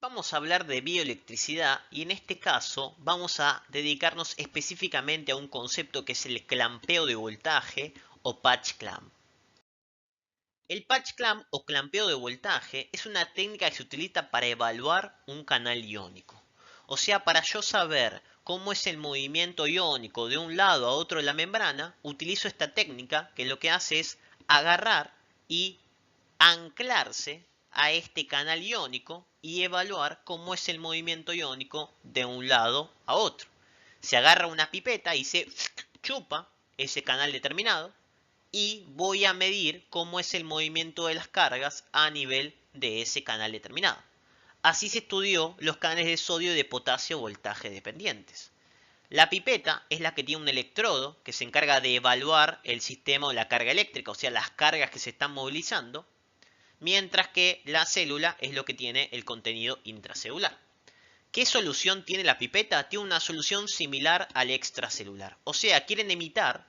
Vamos a hablar de bioelectricidad y en este caso vamos a dedicarnos específicamente a un concepto que es el clampeo de voltaje o patch clamp. El patch clamp o clampeo de voltaje es una técnica que se utiliza para evaluar un canal iónico. O sea, para yo saber cómo es el movimiento iónico de un lado a otro de la membrana, utilizo esta técnica que lo que hace es agarrar y anclarse a este canal iónico y evaluar cómo es el movimiento iónico de un lado a otro. Se agarra una pipeta y se chupa ese canal determinado y voy a medir cómo es el movimiento de las cargas a nivel de ese canal determinado. Así se estudió los canales de sodio y de potasio voltaje dependientes. La pipeta es la que tiene un electrodo que se encarga de evaluar el sistema o la carga eléctrica, o sea, las cargas que se están movilizando, mientras que la célula es lo que tiene el contenido intracelular. ¿Qué solución tiene la pipeta? Tiene una solución similar al extracelular. O sea, quieren imitar,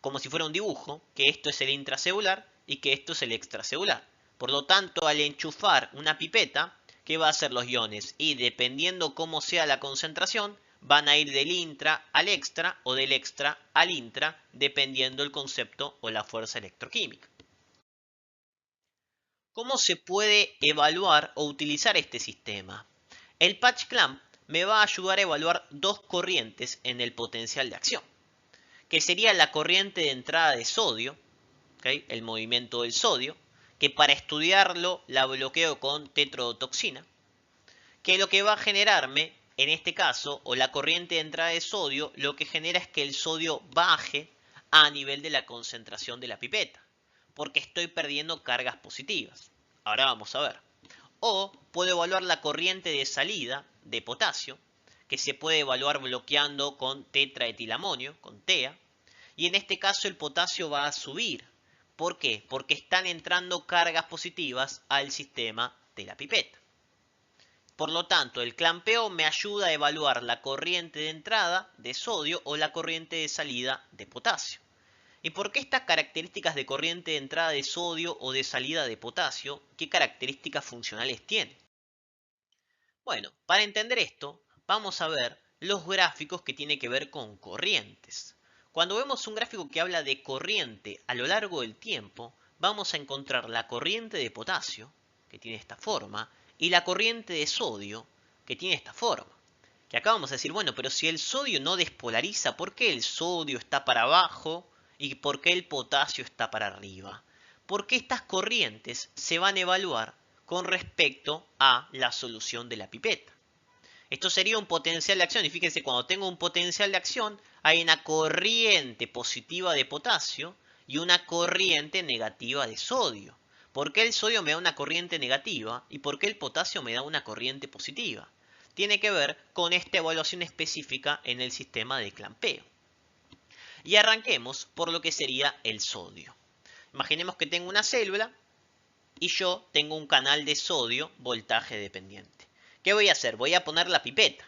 como si fuera un dibujo, que esto es el intracelular y que esto es el extracelular. Por lo tanto, al enchufar una pipeta, ¿qué va a hacer los iones? Y dependiendo cómo sea la concentración, van a ir del intra al extra o del extra al intra, dependiendo el concepto o la fuerza electroquímica. ¿Cómo se puede evaluar o utilizar este sistema? El patch clamp me va a ayudar a evaluar dos corrientes en el potencial de acción, que sería la corriente de entrada de sodio, ¿okay? El movimiento del sodio, que para estudiarlo la bloqueo con tetrodotoxina, que lo que va a generarme, en este caso, o la corriente de entrada de sodio, lo que genera es que el sodio baje a nivel de la concentración de la pipeta, porque estoy perdiendo cargas positivas. Ahora vamos a ver. O puedo evaluar la corriente de salida de potasio, que se puede evaluar bloqueando con tetraetilamonio, con TEA, y en este caso el potasio va a subir. ¿Por qué? Porque están entrando cargas positivas al sistema de la pipeta. Por lo tanto, el clampeo me ayuda a evaluar la corriente de entrada de sodio o la corriente de salida de potasio. ¿Y por qué estas características de corriente de entrada de sodio o de salida de potasio? ¿Qué características funcionales tienen? Bueno, para entender esto, vamos a ver los gráficos que tienen que ver con corrientes. Cuando vemos un gráfico que habla de corriente a lo largo del tiempo, vamos a encontrar la corriente de potasio, que tiene esta forma, y la corriente de sodio, que tiene esta forma. Que acá vamos a decir, bueno, pero si el sodio no despolariza, ¿por qué el sodio está para abajo y por qué el potasio está para arriba? Porque estas corrientes se van a evaluar con respecto a la solución de la pipeta. Esto sería un potencial de acción. Y fíjense, cuando tengo un potencial de acción, hay una corriente positiva de potasio y una corriente negativa de sodio. ¿Por qué el sodio me da una corriente negativa y por qué el potasio me da una corriente positiva? Tiene que ver con esta evaluación específica en el sistema de clampeo. Y arranquemos por lo que sería el sodio. Imaginemos que tengo una célula y yo tengo un canal de sodio voltaje dependiente. ¿Qué voy a hacer? Voy a poner la pipeta.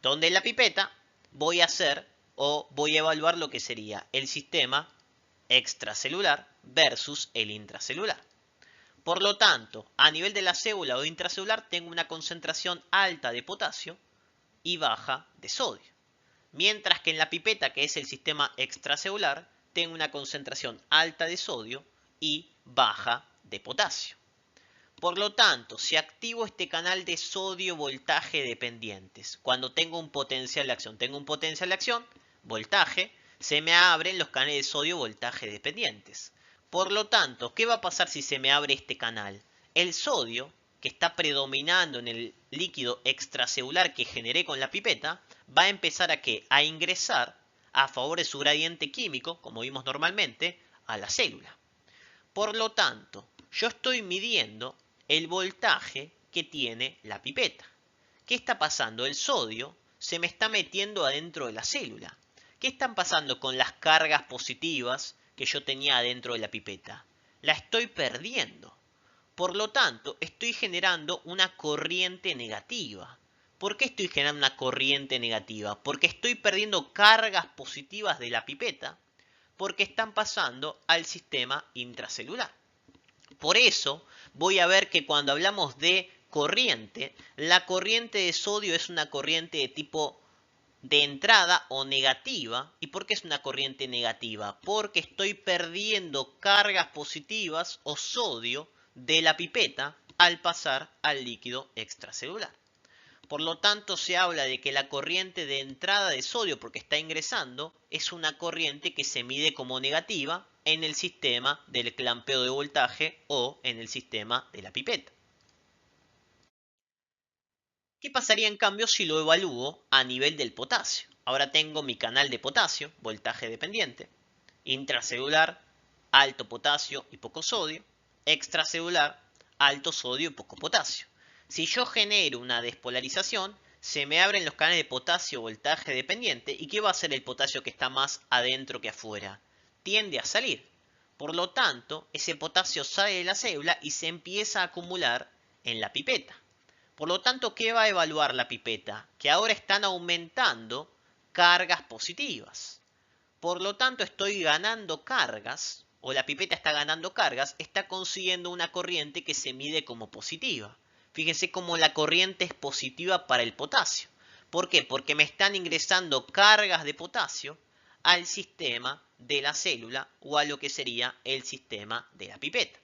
Donde en la pipeta voy a hacer o voy a evaluar lo que sería el sistema extracelular versus el intracelular. Por lo tanto, a nivel de la célula o intracelular tengo una concentración alta de potasio y baja de sodio. Mientras que en la pipeta, que es el sistema extracelular, tengo una concentración alta de sodio y baja de potasio. Por lo tanto, si activo este canal de sodio voltaje dependientes, cuando tengo un potencial de acción, voltaje, se me abren los canales de sodio voltaje dependientes. Por lo tanto, ¿qué va a pasar si se me abre este canal? El sodio, que está predominando en el líquido extracelular que generé con la pipeta, va a empezar a ingresar a favor de su gradiente químico, como vimos normalmente, a la célula. Por lo tanto, yo estoy midiendo el voltaje que tiene la pipeta. ¿Qué está pasando? El sodio se me está metiendo adentro de la célula. ¿Qué están pasando con las cargas positivas que yo tenía adentro de la pipeta? La estoy perdiendo. Por lo tanto, estoy generando una corriente negativa. ¿Por qué estoy generando una corriente negativa? Porque estoy perdiendo cargas positivas de la pipeta porque están pasando al sistema intracelular. Por eso voy a ver que cuando hablamos de corriente, la corriente de sodio es una corriente de tipo de entrada o negativa. ¿Y por qué es una corriente negativa? Porque estoy perdiendo cargas positivas o sodio de la pipeta al pasar al líquido extracelular. Por lo tanto, se habla de que la corriente de entrada de sodio, porque está ingresando, es una corriente que se mide como negativa en el sistema del clampeo de voltaje o en el sistema de la pipeta. ¿Qué pasaría en cambio si lo evalúo a nivel del potasio? Ahora tengo mi canal de potasio, voltaje dependiente, intracelular, alto potasio y poco sodio, extracelular, alto sodio y poco potasio. Si yo genero una despolarización, se me abren los canales de potasio voltaje dependiente. ¿Y qué va a hacer el potasio que está más adentro que afuera? Tiende a salir. Por lo tanto, ese potasio sale de la célula y se empieza a acumular en la pipeta. Por lo tanto, ¿qué va a evaluar la pipeta? Que ahora están aumentando cargas positivas. Por lo tanto, estoy ganando cargas, o la pipeta está ganando cargas, está consiguiendo una corriente que se mide como positiva. Fíjense cómo la corriente es positiva para el potasio. ¿Por qué? Porque me están ingresando cargas de potasio al sistema de la célula o a lo que sería el sistema de la pipeta.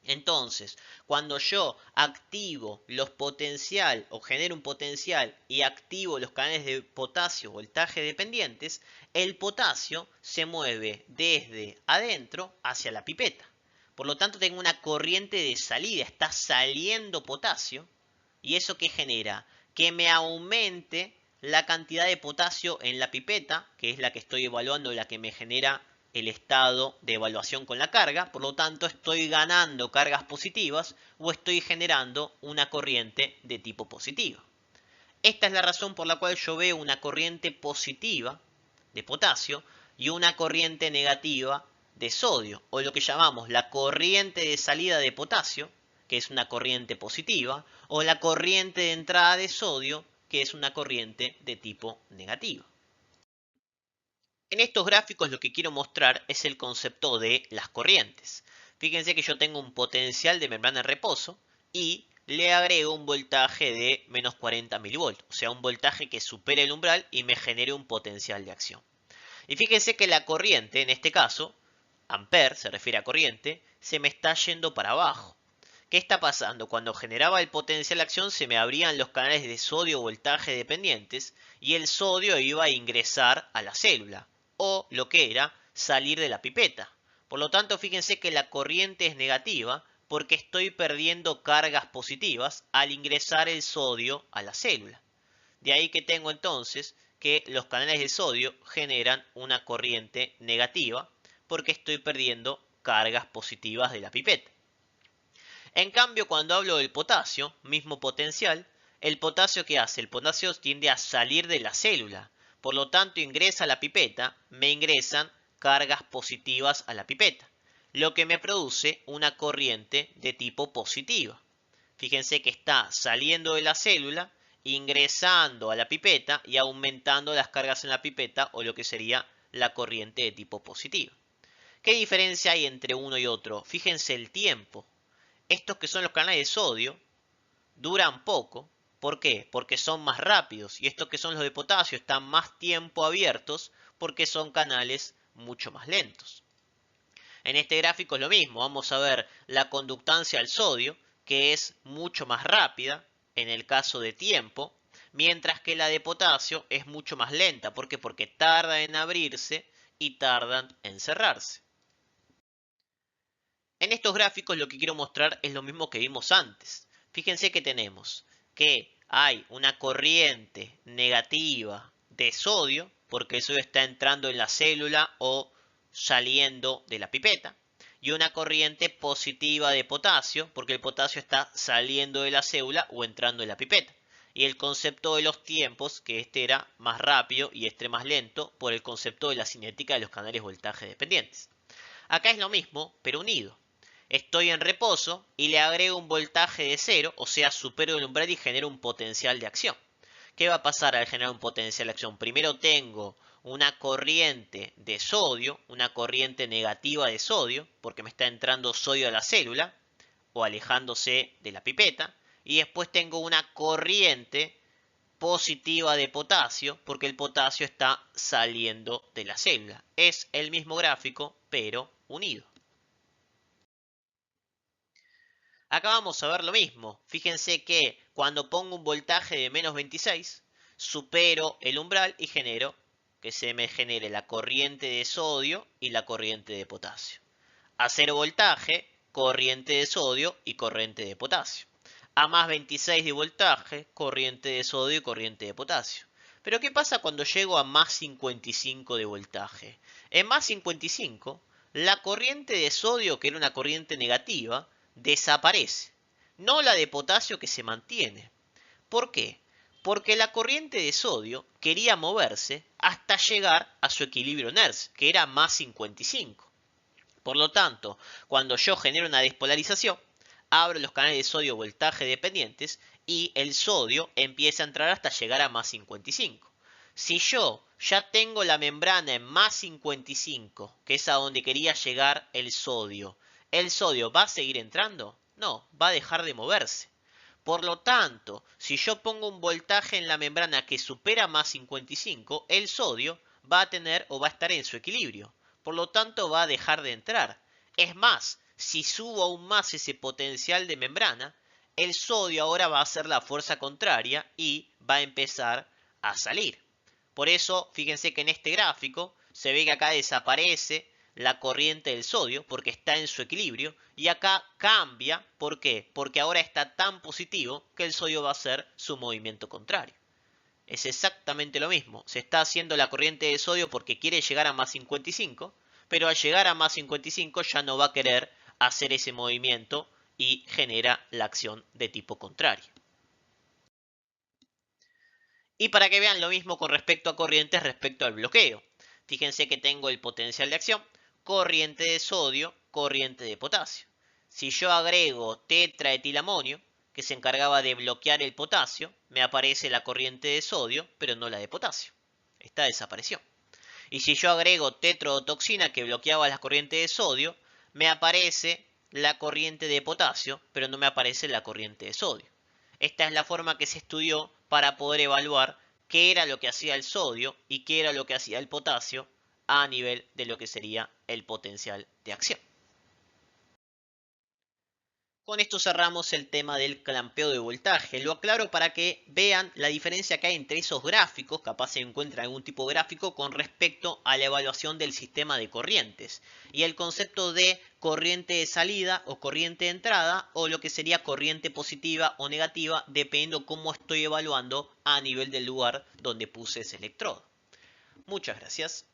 Entonces, cuando yo activo los potencial o genero un potencial y activo los canales de potasio voltaje dependientes, el potasio se mueve desde adentro hacia la pipeta. Por lo tanto, tengo una corriente de salida, está saliendo potasio. ¿Y eso qué genera? Que me aumente la cantidad de potasio en la pipeta, que es la que estoy evaluando, la que me genera el estado de evaluación con la carga. Por lo tanto, estoy ganando cargas positivas o estoy generando una corriente de tipo positivo. Esta es la razón por la cual yo veo una corriente positiva de potasio y una corriente negativa de sodio, o lo que llamamos la corriente de salida de potasio, que es una corriente positiva, o la corriente de entrada de sodio, que es una corriente de tipo negativo. En estos gráficos lo que quiero mostrar es el concepto de las corrientes. Fíjense que yo tengo un potencial de membrana en reposo y le agrego un voltaje de menos 40 milivoltios, o sea, un voltaje que supere el umbral y me genere un potencial de acción. Y fíjense que la corriente, en este caso, ampere, se refiere a corriente, se me está yendo para abajo. ¿Qué está pasando? Cuando generaba el potencial de acción se me abrían los canales de sodio voltaje dependientes y el sodio iba a ingresar a la célula, o lo que era salir de la pipeta. Por lo tanto, fíjense que la corriente es negativa porque estoy perdiendo cargas positivas al ingresar el sodio a la célula. De ahí que tengo entonces que los canales de sodio generan una corriente negativa porque estoy perdiendo cargas positivas de la pipeta. En cambio, cuando hablo del potasio, mismo potencial, el potasio ¿qué hace? El potasio tiende a salir de la célula. Por lo tanto, ingresa a la pipeta, me ingresan cargas positivas a la pipeta, lo que me produce una corriente de tipo positiva. Fíjense que está saliendo de la célula, ingresando a la pipeta y aumentando las cargas en la pipeta o lo que sería la corriente de tipo positivo. ¿Qué diferencia hay entre uno y otro? Fíjense el tiempo. Estos que son los canales de sodio duran poco. ¿Por qué? Porque son más rápidos. Y estos que son los de potasio están más tiempo abiertos porque son canales mucho más lentos. En este gráfico es lo mismo. Vamos a ver la conductancia al sodio, que es mucho más rápida en el caso de tiempo, mientras que la de potasio es mucho más lenta. ¿Por qué? Porque tarda en abrirse y tardan en cerrarse. En estos gráficos lo que quiero mostrar es lo mismo que vimos antes. Fíjense que tenemos que hay una corriente negativa de sodio, porque el sodio está entrando en la célula o saliendo de la pipeta, y una corriente positiva de potasio, porque el potasio está saliendo de la célula o entrando en la pipeta. Y el concepto de los tiempos, que este era más rápido y este más lento, por el concepto de la cinética de los canales voltaje dependientes. Acá es lo mismo, pero unido. Estoy en reposo y le agrego un voltaje de 0, o sea, supero el umbral y genero un potencial de acción. ¿Qué va a pasar al generar un potencial de acción? Primero tengo una corriente de sodio, una corriente negativa de sodio, porque me está entrando sodio a la célula o alejándose de la pipeta. y después tengo una corriente positiva de potasio porque el potasio está saliendo de la célula. Es el mismo gráfico pero unido. Acá vamos a ver lo mismo. Fíjense que cuando pongo un voltaje de menos 26, supero el umbral y genero que se me genere la corriente de sodio y la corriente de potasio. A 0 voltaje, corriente de sodio y corriente de potasio. A más 26 de voltaje, corriente de sodio y corriente de potasio. Pero ¿qué pasa cuando llego a más 55 de voltaje? En más 55, la corriente de sodio, que era una corriente negativa, desaparece. No la de potasio que se mantiene. ¿Por qué? Porque la corriente de sodio quería moverse hasta llegar a su equilibrio Nernst, que era más 55. Por lo tanto, cuando yo genero una despolarización, abro los canales de sodio voltaje dependientes y el sodio empieza a entrar hasta llegar a más 55. Si yo ya tengo la membrana en más 55, que es a donde quería llegar ¿el sodio va a seguir entrando? No, va a dejar de moverse. Por lo tanto, si yo pongo un voltaje en la membrana que supera más 55, el sodio va a tener o va a estar en su equilibrio. Por lo tanto, va a dejar de entrar. Es más, si subo aún más ese potencial de membrana, el sodio ahora va a hacer la fuerza contraria y va a empezar a salir. Por eso, fíjense que en este gráfico se ve que acá desaparece la corriente del sodio porque está en su equilibrio y acá cambia. ¿Por qué? Porque ahora está tan positivo que el sodio va a hacer su movimiento contrario. Es exactamente lo mismo. Se está haciendo la corriente de sodio porque quiere llegar a más 55, pero al llegar a más 55 ya no va a querer hacer ese movimiento y genera la acción de tipo contrario. Y para que vean lo mismo con respecto a corrientes respecto al bloqueo. Fíjense que tengo el potencial de acción, corriente de sodio, corriente de potasio. Si yo agrego tetraetilamonio, que se encargaba de bloquear el potasio, me aparece la corriente de sodio, pero no la de potasio. Esta desapareció. Y si yo agrego tetrodotoxina, que bloqueaba la corriente de sodio, me aparece la corriente de potasio, pero no me aparece la corriente de sodio. Esta es la forma que se estudió para poder evaluar qué era lo que hacía el sodio y qué era lo que hacía el potasio a nivel de lo que sería el potencial de acción. Con esto cerramos el tema del clampeo de voltaje. Lo aclaro para que vean la diferencia que hay entre esos gráficos, capaz se encuentra algún tipo de gráfico, con respecto a la evaluación del sistema de corrientes. Y el concepto de corriente de salida o corriente de entrada, o lo que sería corriente positiva o negativa, dependiendo cómo estoy evaluando a nivel del lugar donde puse ese electrodo. Muchas gracias.